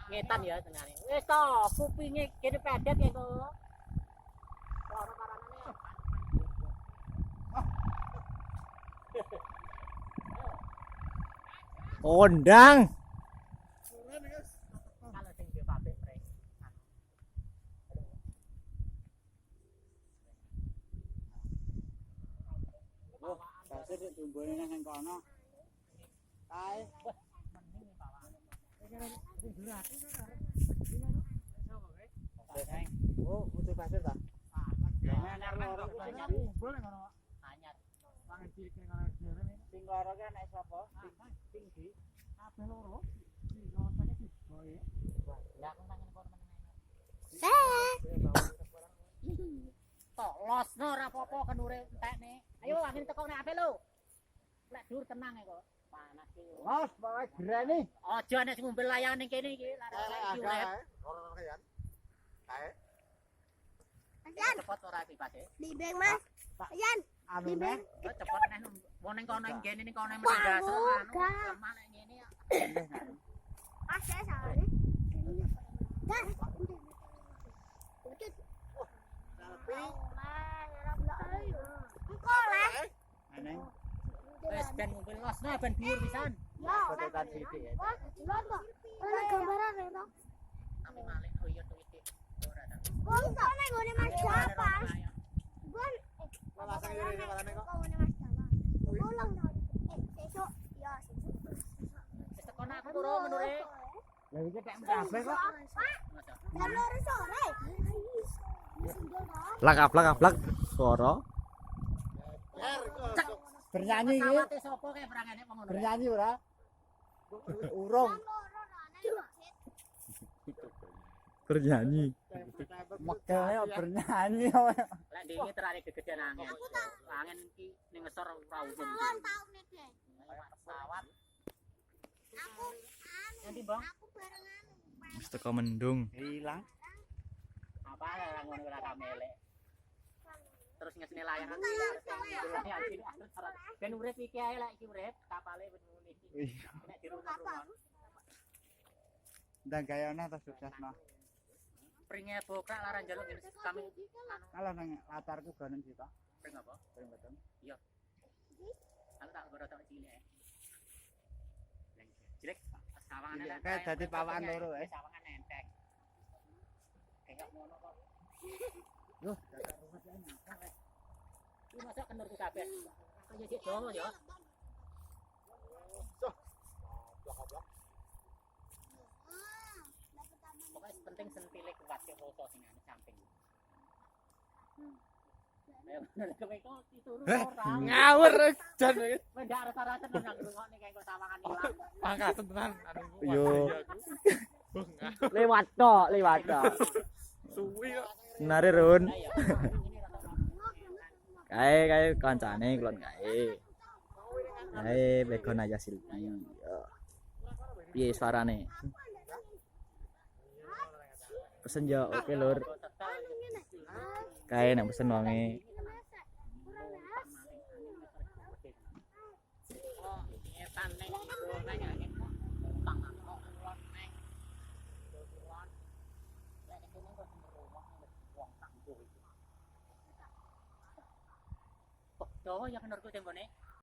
Ngetan ya tenane. Wis to, kupinge kene pedet ya kok. Ora paranane. Kondang. Kalau sing di pabrik prek. Pasir tumbune nang kono. Kae. Oh, butuh pasir ta? Anyar loro kumpul ngono. Anyar. Mangan cilik ning ngono dhewe. Sing loro ki anak sapa? Sing di Kabeh loro. Iki ngosane diboe. Ya aku mangan kono meneng. Tok losno ora apa-apa kenure entekne. Ayo angin teko nek ape lho. Lek dur tenang e kok. Panas iki. Los, bae greni. Aja nek sing ngumpul layangan ning kene iki larang iki urip. Ora kayan. Kae. Cepet ora pipase. Di beng Mas. Ayan. Anu nek Cepet neh wong ning kono ning kene ning kono meneng dasar anu. Lemah nek ngene ya. Mas saya salah nih. Dah. Engko lah. aneng Wis ben ngumpul losno ben biur pisan. Ya, kotekan sithik ya. wah, londo. Ana gambaran ya, Dok. Kami malih oh iya tuh iki. Ora ta. Wong kok nang ngene Mas Japa. Gon Masang ngene iki marane kok. kok ngene Mas Japa. Ulang dong. Sesuk ya sesuk. Wis teko nak aku turu menure. Lah iki kek kabeh kok. Jam 2 sore. Plak suara. Bernyanyi iki. Sawate sapa kae perangane wong ngono. Bernyanyi ora? Urung. Bernyanyi. Megane bernyanyi. Lek ndingi terane gegedan angin. Angin iki ning ngesor ora umum. Taune deh. Pesawat. Aku Nanti Bang, aku barengan. Wis teko mendung. Hilang. apa lah ngono ora kamele. Terus ngesne layangan ben urip iki ae lek iki urip kapale ben ngene iki. Iya. Nek di rumah-rumah. Ndang gawe ana ta suksesno. Pringe bokrak laran njaluk kami anu Kalau nang latarku gonen sih toh. pring apa? Pring beton. Iya. Aku tak goro tok cilik. Cilik sawangan Cilik kae dadi pawakan loro ae. Sawangan enteng. Kayak ngono kok. Loh, dadak ruwet ae nyapa. Iki masa kenur kabeh. Kaya sik dongo ya. Pokoknya penting sentilik kuat ke foto sing anu samping. Ayo bener kowe kok dituru ora. Ngawur jan. Kowe ndak rasa-rasa nang ngrungokne kaya sawangan ilang. Pangkaten tenan anu. Yo. Lewat tok. Suwi kok. Nare Run. Ayo. Kae kancane kulon kae. Kae begon aja Silvi. Yo. Piye suarane? Pesen yo oke lur. Kae nek pesen wonge. Jawa ya kenurku tembone.